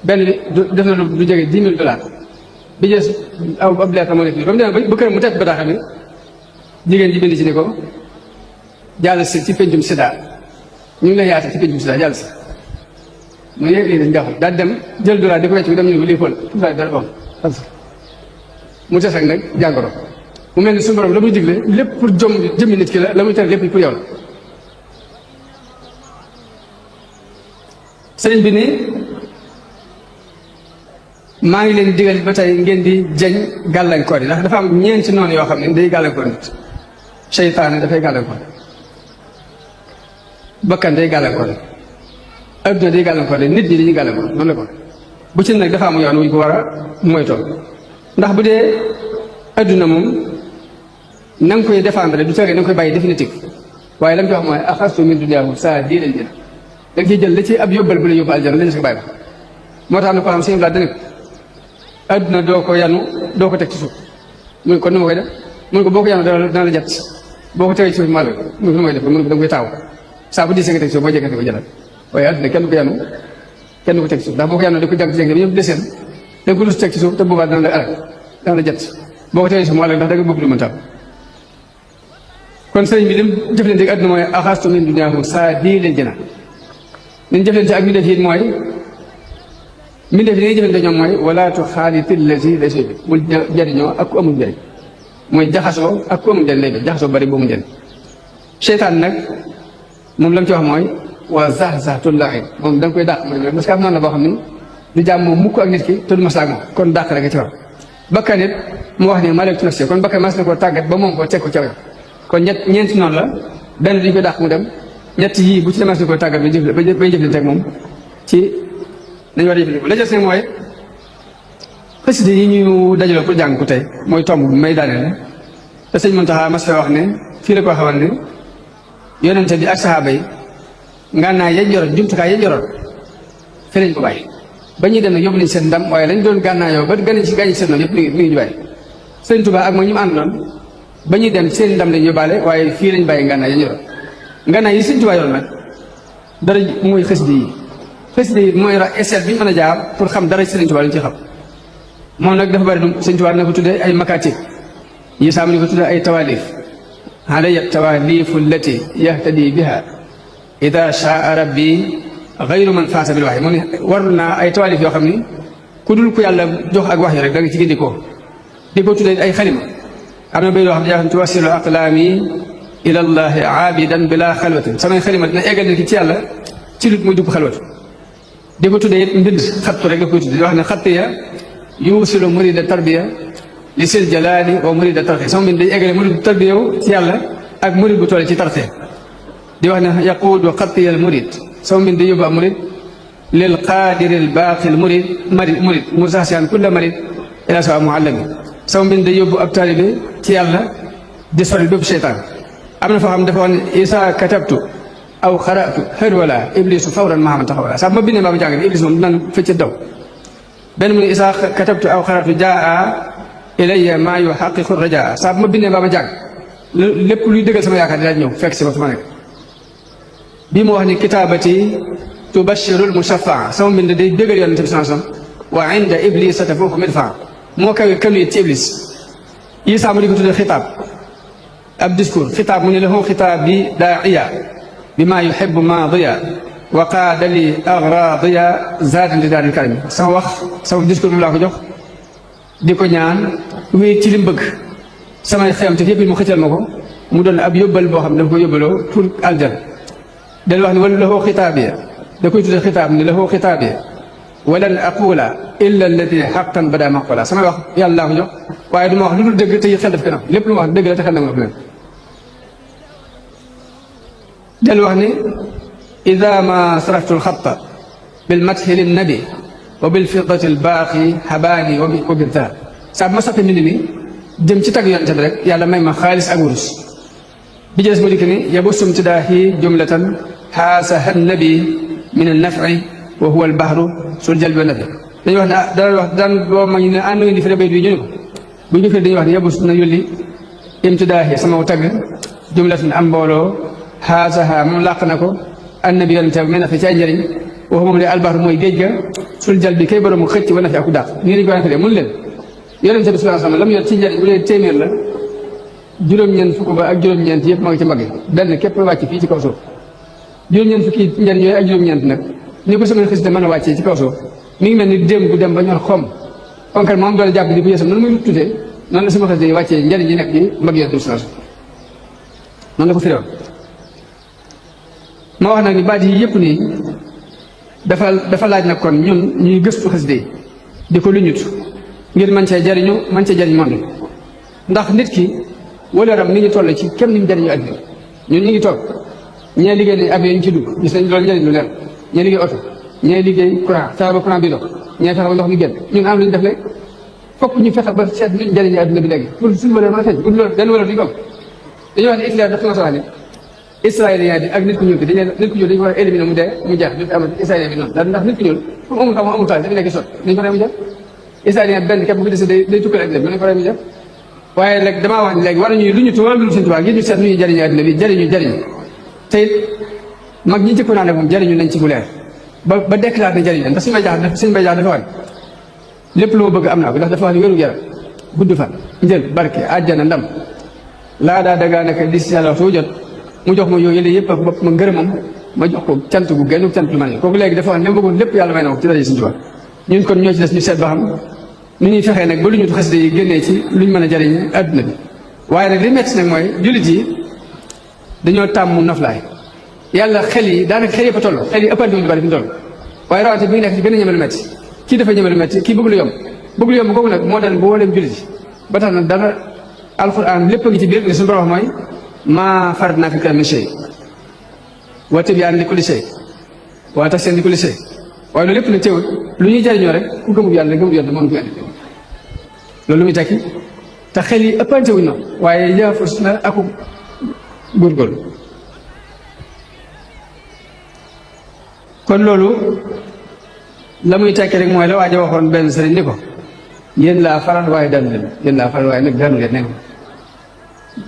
Speaker 2: benn bi def na lu jege $10,000 bi jës ab lettre moo nekk nii ba mu demee ba këram mu teg bataaxal bi jigéen ji bind ci ne ko jàll si ci pencum Sida ñu ngi lay yaata ci pencum Sida jàll si mu ne lii dañ jaaxul daal dem jël dollar di ko wecc bi dem ñu ne ko lii fóol tuuti dara bom mu des ak nag jàngoro mu mel ni suñu borom la muy digle lépp pour jëmmi nit ki la muy tere lépp pour yow la sëriñ bi ni maa ngi leen digal ba tey ngeen di jañ gàllankoor yi ndax dafa am ñeenti noonu yoo xam ne day gàllankoor nit seytaane dafay gàllankoor bakkan day gàllankoor adduna day gàllankoor nit ñi dañuy gàllankoor noonu la ko bu ci nag dafa am yoon wuñ ko war a moytoo ndax bu dee adduna moom na nga koy défendre du tere na nga koy bàyyi définitif waaye la mu ci wax mooy axastu min dunyaahu saa dii lañ jël da nga ciy jël la ci ab yóbbal bu la yóbbu aljana lañ si ko bàyyi ko moo tax am na ko xam sëñ Blaat dana ko adduna doo ko yanu doo ko teg ci suuf mu ne kon nu ma koy def mu ne ko boo ko yanu dana la jat boo ko tegee ci suuf mal mu ne ko nu ma koy def mu ne ko da nga koy taaw saa bu diisee nga teg ci suuf boo jekkee ko jëlal waaye adduna kenn du ko yanu kenn du ko teg ci suuf ndax boo ko yanu da ko jàng ci ñëpp deseen da nga ko lus teg ci suuf te boobaa dana la alal dana la jat boo ko tegee ci suuf mal ndax da nga bëgg lu mën taaw kon sëriñ bi lim jëflante ak adduna mooy axastu min dunyaahu saa dii leen jëna liñ jëflante ak mbindeef yi mooy mbindeef yi li ñuy jëflante ñoom mooy wala tuxaaliti llazi laysa bi bul jariñoo ak ku amul njëriñ mooy jaxasoo ak ku amul njëriñ lay bi jaxasoo bari boobu njëriñ seytaan nag moom la mu ci wax mooy wa zahzatul laa'in moom da nga koy dàq mooy parce que am noonu la boo xam ne du jàmm moom mukk ak nit ki te du maslaak moom kon dàq rek a ci war bakkan it mu wax ne malaktu nafsi kon bakkan mas na koo tàggat ba moom koo teg ko ca yow kon ñeenti noonu la benn duñ koy dàq mu dem ñett yii bu ci demees ni koy tàggat bay jëflante ak moom ci nañu war a jëflante la jot ne mooy xasida yi ñu dajaloo pour jàng ko tey mooy tomb bi may daaneel te sëñ Muntaxa mas wax ne fii la ko waxoon ne yonente bi ak saxaaba yi ngànnaay yañ yoroon jumtukaay yañ yoroon fi lañ ko bàyyi ba ñuy dem nag yóbbu nañ seen ndam waaye lañ doon gànnaayoo ba gànnañ ci gàññi seen ndam yëpp mi ngi ñu bàyyi sëñ Tuubaa ak mooy ñu mu àndaloon ba ñuy dem seen ndam lañ yóbbaale waaye fii lañ bàyyi ngànnaay yañ yoroon ngànnaay yi sëñ Tuubaa yoroon nag dara muy xasida yi mooy essai bi ñu mën a jaar pour xam dara sëñ Tuubaa lañ ci xam moom nag dafa bari sëñ Tuubaa na ko tuddee ay makaatib yi saam ni ko tuddee ay tawaalif alayya tawaalifu allati yahtadi biha ida shaa rabbi gayru man faasa bil waxyi mu ne warul naa ay tawaalif yoo xam ni ku dul ku yàlla jox ak wax yi rek da nga ci gindikoo di ko tuddee ay xalima am na bay loo xam ne yaa xam tuwasilu aqlaami ila llahi aabidan bila xalwatin samay xalima dina eggal nit ki ci yàlla ci lut muy dugg xalwatu di ko tuddee it mbind xattu rek la koy tuddee di wax ne xattiya yuusilu murida tarbiya li sil jalaali wa murida tarxiya sama mbind day eggale murid tarbiya ci yàlla ak murid bu toll ci tarxiya di wax ne yaquudu xattiya al murid sama mbind day yóbbu am murid lil qaadiri al baaqi al murid musaasiyan kulla marid ila sawa muallami sama mbind day yóbbu ab taalibe ci yàlla di sori bépp seytaan am na foo xam dafa wax ne isa katabtu aw xaratu xërwala iblisu fawran mahaman taxawala sax ma bindee maa ma jàng iblis moom dinaan fëcc daw benn mu ne isa katabtu aw xaratu jaa ilayya maa yuxaqiqu rajaa sax ma bindee maa ma jàng lépp luy dëggal sama yaakaar dinaa ñëw fekk si ma fi ma nekk bii mu wax ni kitaabati tubashirul mushafaa sama mbind day dëggal yonente bi sansom wa inda iblis tafuuqu midfaa moo kawe kanu it ci iblis yi sax ma di ko tuddee xitaab ab discours xitaab mu ne lahu xitaab bi daaiya bi maa yuxibu maadiya wa qaada li agradiya zaadan li daaril karami sama wax sama discours bi laa ko jox di ko ñaan wéy ci li mu bëgg samay xeem te yëpp mu xëccal ma ko mu doon ab yóbbal boo xam ne dafa ko yóbbaloo pour aljana del wax ne wala lahu xitaabiya da koy tuddee xitaab ni lahu xitaabiya walan aqula illa alladi xaqan bada maqula samay wax yàlla laa ko jox waaye du ma wax lu dul dëgg te xel daf kanam lépp lu ma wax dëgg la te xel na ma ko del wax ni ida ma saraftu alxata bilmathi linnabi wa bilfidati albaaqi xabaani wa biddaar saa bu ma sappe mbind mi jëm ci tagg yonente bi rek yàlla may ma xaalis ak wurus bi jëles mu dikk ni yabusum tidaahi jumlatan xaasaha nabi min annafi wa huwa albahru sul jalbi wa nabi dañuy wax ne daan wax daan boo ma ñu ne ànd ngeen di fi bayt bi ñu ne ko bu ñu defee dañuy wax ne yabus na yulli imtidaahi sama tagg jumlatan am mbooloo xaasaha moom làq na ko annabi yonente bi mel na fi ci ay njëriñ waxu moom le albahru mooy géej ga sul jal bi kay borom mu xëcc wa nafi aku dàq nii lañu ko waxee mun leen yonente bi sallallahu alayhi wasallam lam yor ci njëriñ bu leen téeméer la juróom-ñeent fukk ba ak juróom-ñeent yëpp ma ngi ci mag yi benn képp wàcc fii ci kaw suuf juróom-ñeent fukki njariñ yooyu ak juróom-ñeent nag ni ko sama xasida mën a wàccee ci kaw suuf mi ngi mel ni déem gu dem ba ñor xom konkal moom doon jàpp di ko yësam noonu muy tuddee noonu la sama xasida yi wàccee njariñ yi nekk ci mag yi noonu la ko firéwoon ma wax nag ni baat yi yëpp nii dafa laaj nag kon ñun ñuy gëstu xasida yi di ko luñut ngir man cee jariñu man cee jariñ monde ndax nit ki wëlëram ni ñu toll ci kem ni mu jariñu àddina ñun ñu ngi toog ñee liggéey nañ avion ñu ci dugg gis nañ loolu njariñ lu leer ñee liggéey oto ñee liggéey courant fexe ba courant bi dox ñee fexe ba ndox mi génn ñun am lu ñu def léegi fokk ñu fexe ba seet luñ jariñu àddina bi léegi pour suñu wëlër mën a feeñ pour loolu benn wëlër duñ ko am dañoo wax ne Hitler dafa wax ne israélien bi ak nit ku ñuul bi nit ku ñuul dañu war a éliminer mu dee mu jeex du fi amati israélien bi noonu daal ndax nit ku ñuul comme amul xam amul taal dafa nekk sot dañu ko rey mu jeex israélien benn képp bu fi desee day tukkal ak dañu ko rey mu jeex waaye léegi damaa wax ne léegi war nañu lu ñu tuwal lu Sëñ Tuubaa ngir ñu seet nu ñuy jariñu àddina bi jariñu te it mag ñi jëkkoon naa ne moom jariñu nañ ci bu leer ba déclaré na jariñ ndax suñu bay jaax dafa wax ne lépp lu ma bëgg am naa ko ndax dafa wax ne wéru yaram gudd fan njël barke àjjana ndam laa daa dagaa naka li si yàlla waxtu jot mu jox ma yooyu yële yëpp ak bopp ma ngërëmam ma jox ko cant gu genn cant lu ma ne kooku léegi dafa wax ne bëggoon lépp yàlla may na ko ci daje Sëñ Tuubaa ñun kon ñoo ci des ñu seet ba xam nu ñuy fexee nag ba lu ñu xasida yi génnee ci luñ mën a jariñ adduna bi waaye nag li metti nag mooy jullit yi dañoo tàmm noflaay yàlla xel yi daanaka xel yëpp a toll xel yi ëppante wuñu bari fi mu toll waaye rawante bi ngi nekk ci gën a ñeme lu metti kii dafa ñeme lu metti kii bëgg lu yomb kooku nag moo dal boo dem jullit yi ba tax na dara alxuraan lépp a ngi ci biir li suñu borom wax mooy maa faratnaa fil kitaabi min shay wa tibyaanan li kulli shay wa tafsiilan li kulli shay waaye loolu lépp nag teewul lu ñuy jariñoo rek ku gëmul yàlla mënu ko andi loolu lu muy tekki te xel yi ëppante wuñ noonu waaye yaafus na aku góorgóorlu kon loolu la muy tekki rek mooy la waa ja waxoon benn sëriñ ni ko yéen laa faral waaye daanu leen yéen laa faral waaye nag daanu leen nekk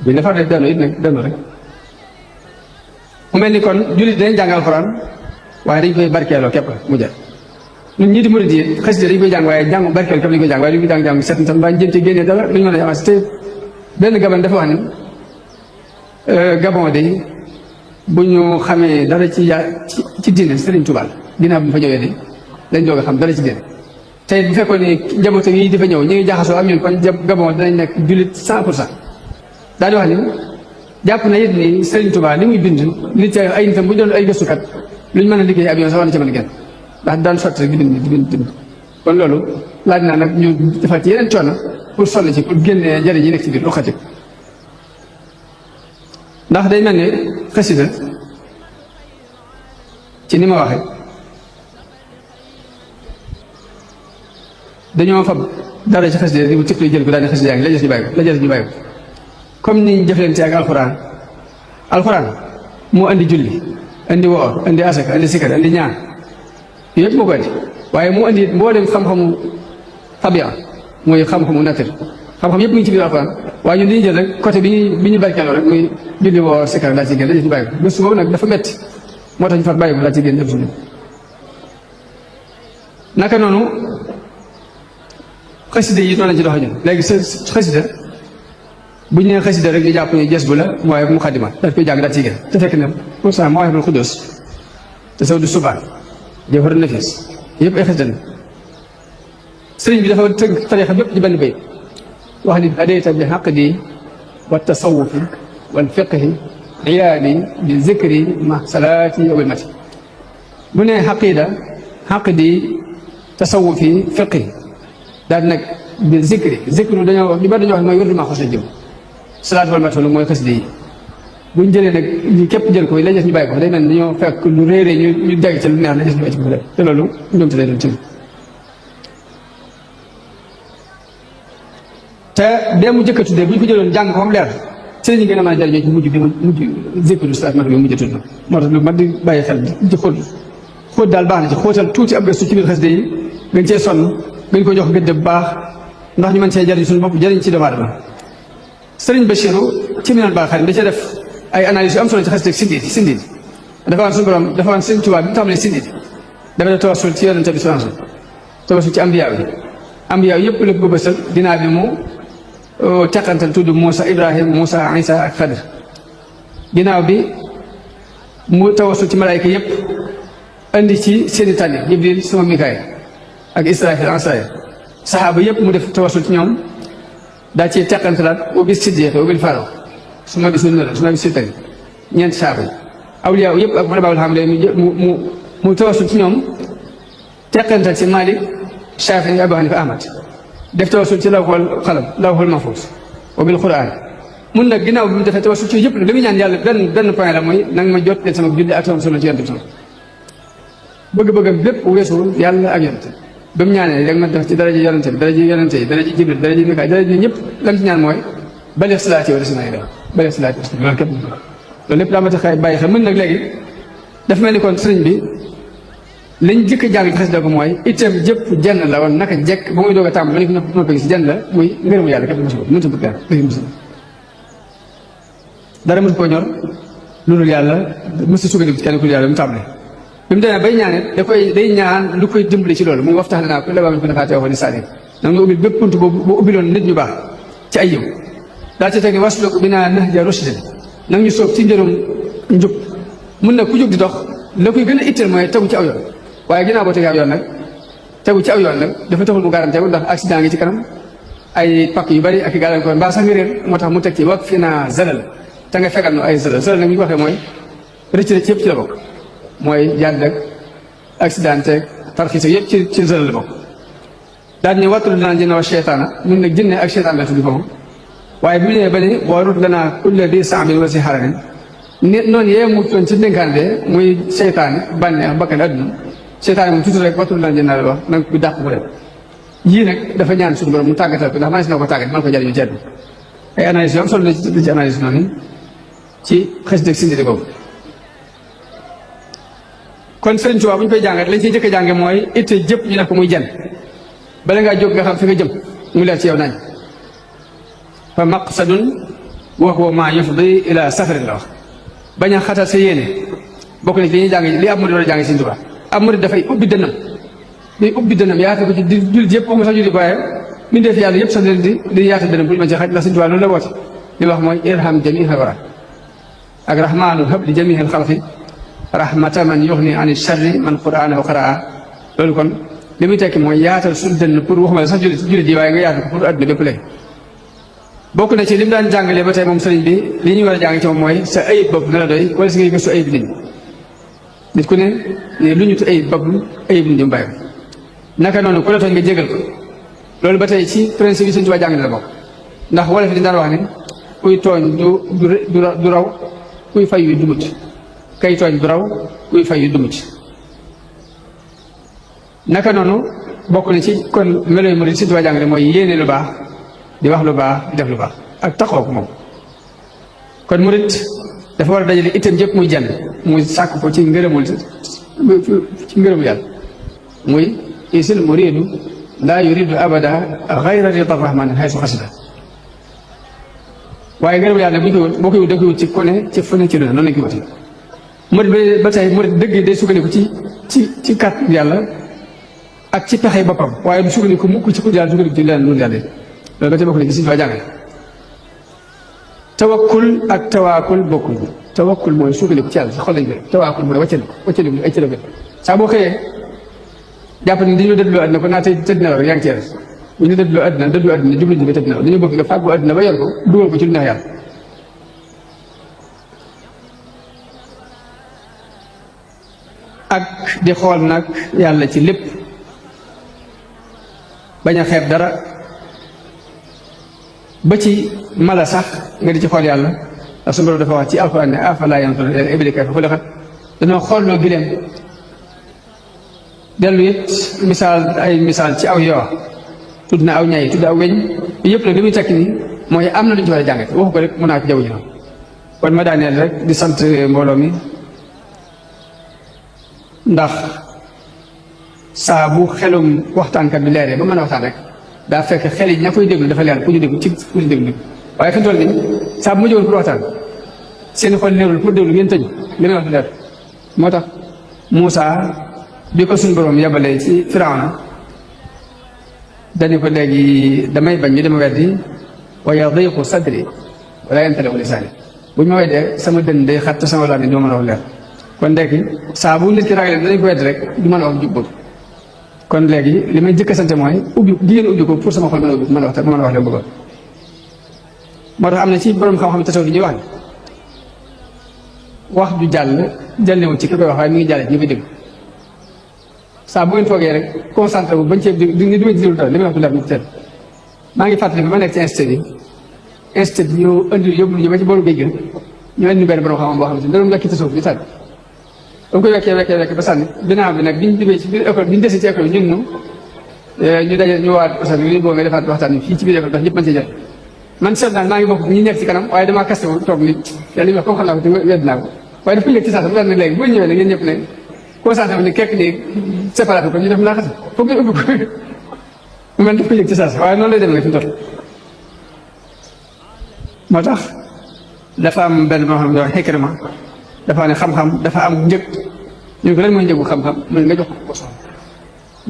Speaker 2: buñ la faral daanu it nag daanu rek mu mel ni kon jullit dañ jàng alxuraan waaye dañ koy barkeeloo képp mu jar ñun ñii di murid yi xasida dañ koy jàng waaye jàngu barkeeloo képp lañ koy jàng waaye duñ ko jàng set tam mbaa jëm ci génnee dara luñu mën a avancé te benn gaban dafa wax ne Gabon de bu ñu xamee dara ci diine Sëriñ Tuubaa ginnaaw bu mu fa ñëwee de dañ doog a xam dara ci diine tey bu fekkoon ne njabootam yi dafa ñëw ñu ngi jaxasoo ak ñun kon Gabon danañ nekk jullit 100% daal di wax ni jàpp na it ni Sëriñ Tuubaa li muy bind nit ay nitam bu ñu doon ay gëstukat luñ mën a liggéey avion sax war na ci mën a génn ndax daan sotti rek di bind kon loolu laaj naa nag ñu defaat ci yeneen coono pour sonn ci pour génnee njëriñ yi nekk ci biir lu xati ndax day mel ne xasida ci ni ma waxee dañoo fab dara ci xasida di tëb jël ko daal di xasida yaa ngi la jës ñu bàyyi ko comme ni ñu jëflante ak alxuraan moo andi julli andi woor andi asaka andi sikar andi ñaan yëpp moo ko andi waaye moo andi mboolem xam-xamu tabia mooy xam-xamu nature xam-xam yëpp mu ngi ci biir alxuraan waaye ñun dañuy jël rek côté bi ñu barkeeloo rek muy julli woor sikar daa ci génn dañu ci bàyyi ko gëstu boobu nag dafa metti moo tax ñu far bàyyi ko daa ci génn def suñu naka noonu xasida yi noonu lañ ci dox ñun léegi sa xasida bu ñu nee xasida rek ñu jàpp ne jës bu la mooy mu xaddima daf koy jàng daal ci génn te fekk na pour ça moo waxee xuddoos te saw du subaan jawhar nafis yëpp ay xasida la sëriñ bi dafa tëgg tariixa bépp ci benn bay wax ni hadayta bi xaqdi wa tasawufi wal fiqhi iyaali bi zikri ma salaati wa bil mati bu nee xaqida xaqdi tasawufi fiqhi daal nag bi zikru dañoo wax ñu bari dañoo wax mooy wérdu maa xos la jëm salaatu wal mati mooy xasida yi bu ñu jëlee nag lii képp jël ko la des ñu bàyyi ko day mel ni dañoo fekk lu réeree ñu dégg ci lu neex la des ñu wàcc ko te loolu ñoom te lay doon ci te bee mu jëkk a tuddee bu ñu ko jëloon jàng ko am leer ci la ñu gën a mën a jariñoo ci mujj zikru salaatu mati bi mujj a tudd moo tax lu mat di bàyyi xel di xóot daal baax na ci xóotal tuuti ab gëstu ci biir xasida yi gën cee sonn gën ko jox gëdd bu baax ndax ñu mën cee jariñ suñu bopp jariñ ci doomu aadama Sëriñ Bachiru ci Minanul Baaxil da cee def ay analyse yu am solo ci xasida sindiid dafa waan suñu borom dafa waan Sëriñ Tuubaa bi mu tàmbalee sindiid dafa def tawassul ci yonente bi sallallahu alayhi wasallam tawassul ci ambiyaa yi yëpp la ko bësal dinaa bi mu teqantal tudd Moussa Ibrahim Moussa Isa ak Xadir ginnaaw bi mu tawasul ci malaayka yëpp andi ci seeni tànni Jibril suma Mikaayil ak Israfil Ansaya saxaaba yëpp mu def tawasul ci ñoom daa ci teqantalaat wa bis siddiq wa bil faaruq suma bis nura suma bis sittani ñeenti saxaaba yi awliyaa yëpp ak mala baabul xam mu tawasul ci ñoom teqantal ci Malik Shaafi Abu Hanifa Ahmad def tawasul ci lawhul mahfuus wa bil Qur'an mun nag ginnaaw bi mu defee tawasul ci yëpp li muy ñaan yàlla benn point la mooy nanga ma jot leen sama julli ak sama sunna ci yonent bi sama bëgg-bëggam bépp weesuwul yàlla ak yonent ba mu ñaanee rek ma def ci daraja yonent bi daraja yonent yi daraja Jibril daraja Mikaay daraja ñëpp lam ci ñaan mooy bale salaati wa sunna yi daw bale salaati wa sunna loolu képp loolu lépp daa ma tax bàyyi xel mën nag léegi dafa mel ni kon sëriñ bi liñ jëkk a jàng ci xasida ko mooy itam jëpp jenn la woon naka jekk ba muy doog a tàmm ba ni ko noppi gis jenn la muy ngërëmu yàlla képp mosu mënta bëgg dara mësu koo ñor loolu yàlla mësu sukkandiku ci kenn ku yàlla mu tàmbale bi mu demee bay ñaanit day ñaan lu koy dimbali ci loolu mu waxtaan naa ko la baa ko nafaate waxoon ni sadi nag nga ubbil bépp bunt boo ubbiloon nit ñu baax ci ay yiw daa ci teg ni wasluk binaa nahja rushdin nag ñu soob ci njërum njub mun na ku jóg di dox la koy gën a itteel mooy tegu ci aw yoon waaye ginnaaw boo tegee aw yoon nag tegu ci aw yoon nag dafa taxul mu garanteeku ndax accident ngi ci kanam ay pakk yu bari ak i gàllankoor mbaa sax nga réer moo tax mu teg ci wak fi naa zalal te nga fegal nu ay zalal nag bu ñu ko waxee mooy rëcc rëcc yëpp ci la bokk mooy jàdd ak accident ak tarxiis yëpp ci zalal la bokk daal ñu wattul danaa jënn wa cheytaana ñun nag jënne ak cheytaan la tudd foofu waaye bi mu nee ba ni warut lanaa kulla di saabin wa si xaranin nit noonu yee mu toon ci dénkaan de muy cheytaane bànneex bakkan adduna cheytaane moom tuuti rek wattul danaa jënn la wax nanga ko dàq bu dem yii nag dafa ñaan suñu borom mu tàggatal ko ndax man si na ko tàggat man ko jariñu ceeb ay analyse yoo am solo la ci analyse noonu ci xës dëgg sindi boobu kon Sëriñ Tuubaa bu ñu koy jàngat lañ ciy jëkk a jànge mooy itte jëpp ñu def ko muy jan bala ngaa jóg nga xam fi nga jëm mu leer ci yow nañ fa maqsadun wa huwa ma yufdi ila safarin la wax bañ a xatal sa yéene bokk na ci li ñuy jàng li ab murid war a jàng Sëriñ Tuubaa ab murid dafay ubbi dënnam day ubbi dënnam yaata ko ci di jullit yëpp mu sax julli waaye mbindeef yàlla yëpp sax di yaata dënnam bu ñu ma ci xaj ndax Sëriñ Tuubaa loolu la woote li wax mooy irham jami'al wara ak rahmaanu hab li jami'il xalqi rahmata man yuxni ani sharri man qur'anahu qaraa loolu kon li muy tekki mooy yaatal suñu dënn pour waxuma sax jullit yi waaye nga yaatal ko pour adduna bépp léegi bokk na ci li mu daan jàngalee ba tey moom sëriñ bi li ñuy war a jàng ci moom mooy sa ayib bopp na la doy wala si ngay gëstu ayib nit ñi nit ku ne lu ñu tu ayib bopp ayib nit ñi mu bàyyi ko naka noonu ku la tooñ nga jégal ko loolu ba tey ci principe yi Sëriñ Tuubaa jàngale la bokk ndax wala fi di daan wax ne kuy tooñ du raw kuy fay yu dumut kay tooñ du raw kuy fay yu dumut naka noonu bokk na ci kon melo yu murid Sëriñ Tuubaa jàngale mooy yéene lu baax di wax lu baax di def lu baax ak taxaw ko moom kon murid dafa war a dajale itam jëpp muy jenn muy sàkk ko ci ngërëmul yàlla muy isil muridu laa yuridu abada xayra rida rahman xaysu xasida waaye ngërëmul yàlla bu ñu koy wut boo koy wut da koy wut ci ku ne ci fu ne ci lu ne noonu lañ koy wuti murid ba tey murid dëgg day sukkandiku ci kàttan yàlla ak ci pexe boppam waaye du sukkandiku mukk ci ku yàlla sukkandiku ci leneen loolu yàlla loolu ba tey bokk na ci Sëriñ Tuubaa jàngale tawakkul ak tawaakul bokkul tawakkul mooy sukkandiku ci yàlla si xol lañ koy tawaakul mooy wàccaliku ay cëlëb saa boo xëyee jàpp ni dañoo dëddloo àddina ko naa tey tëdd na war yaa ngi ci bu ñu dëddloo àddina jublu ji ba tëdd na war dañoo bëgg nga fàggu àddina ba yor ko dugal ko ci lu neex yàlla ak di xool nag yàlla ci lépp bañ a xeeb dara ba ci mala sax nga di ci xool yàlla ndax suñu borom dafa wax ci alxuraan ne afalaa yanzuruuna ilal ibili kayfa xuliqat dañoo xooloo gileem dellu it misaal ci aw yoo tudd na aw ñay tudd aw weñ yëpp nag li muy tekki ni mooy am na lu ñu ci war a jàngate waxu ko rek mën naa ko jaww ji noonu kon ma daaneel rek di sant mbooloo mi ndax saa bu xelum waxtaankat bi leeree ba mën a waxtaan rek daa fekk xel yi ña koy déglu dafa leer pour ñu déglu ci pour ñu déglu waaye fi mu toll nii saa bu ma jógoon pour waxtaan seen xol leerul pour déglu ngeen tëj li may wax leer moo tax Moussa bi ko suñu borom yabalee ci Firawna dañu ko léegi damay bañ ñu dama weddi wa yadiqu sadri wa laa yantaliqu lisaani bu ñu ma weddee sama dënn day xat te sama laa ne doo mën a wax leer kon léegi saa bu nit ki ragalee danañ ko wedd rek du mën a wax jub kon léegi li may jëkk a sant mooy ubbi jigéen ubbi ko pour sama xol mën a ubbi mën a wax te mën a wax la bëggoon moo tax am na ci borom xam-xam tasawuf yi ñuy wax ne wax ju jàllewul ci ki koy wax waaye mi ngi jàlle ci ñu koy dégg saa bu ngeen toogee rek concentré bu bañ cee di ni duma déglu dara li may wax du leer mu teel maa ngi fàttali bi ma nekk ci institut bi ñu indi yóbbu ñu ba ci booru géej gi ñu indi benn borom xam-xam boo xam ne da doon wekki tasawuf di sànni ba mu koy wekkee ba sànni binaa bi nag biñu demee ci biir école bi ñu desee ci école bi ñun ñu daje ñu waat ustaas bi boo nga defaat waxtaan bi fii ci biir école ndax ñëpp mën cee jot man seet naa maa ngi bokk ñi nekk ci kanam waaye damaa kasté wu toog ni yàlla li wax comme xam naa ko te wedd naa ko waaye daf ko yëg ci saa sa mu ne léegi boo ñëwee nag yéen ñëpp ne concentré wu ne kekk ni séparé ko ñu def naa xase foog ngeen ubbi ko mu mel daf ko yëg ci saa sa waaye noonu lay dem nag fi mu toll moo tax dafa am benn moo xam ne wax xekrima dafa ne xam-xam dafa am njëg ñu ko lan mooy njëgu xam-xam mooy nga jox ko ko soxla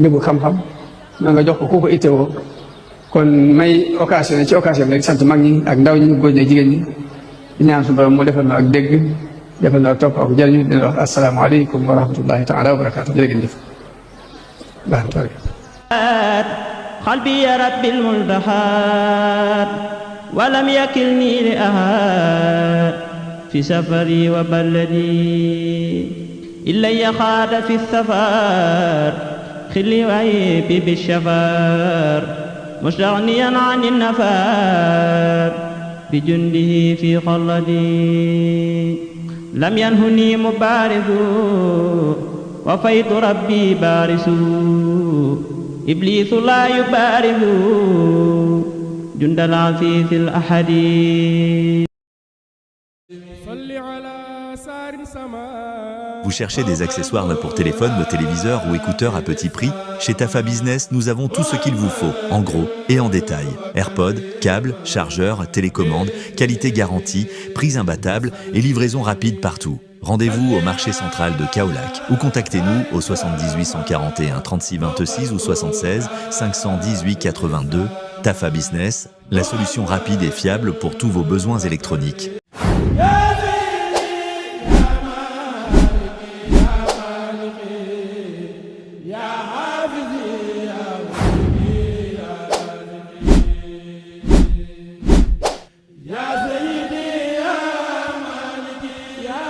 Speaker 2: njëgu xam-xam mooy nga jox ko ku ko itteewoo kon may occasion ci occasion bi rek sant mag ñi ak ndaw ñi góor ñi jigéen ñi di ñaan suñu borom mu defal na ak dégg defal na ak topp ak jëriñu dina wax asalaamaaleykum wa rahmatullahi taala wa barakaatu jërë ngeen jëf baax na
Speaker 1: قلبي يا رب الملتحات ولم يكلني لأحد في سفري وبلدي إلي خاد في السفر خلي وعيبي بالشفار مستغنيا عن النفار بجنده في خلدي لم ينهني مبارز وفيت ربي بارس إبليس لا يبارز جند العفيف الأحد.
Speaker 3: Vous cherchez des accessoires pour téléphone, téléviseurs ou écouteurs à petit prix? Chez Tafa Business, nous avons tout ce qu'il vous faut, en gros et en détail. AirPods, câbles, chargeurs, télécommandes, qualité garantie, prix imbattable et livraison rapide partout. Rendez-vous au marché central de Kaolack ou contactez-nous au 78 141 36 26 ou 76 518 82. Tafa Business, la solution rapide et fiable pour tous vos besoins électroniques.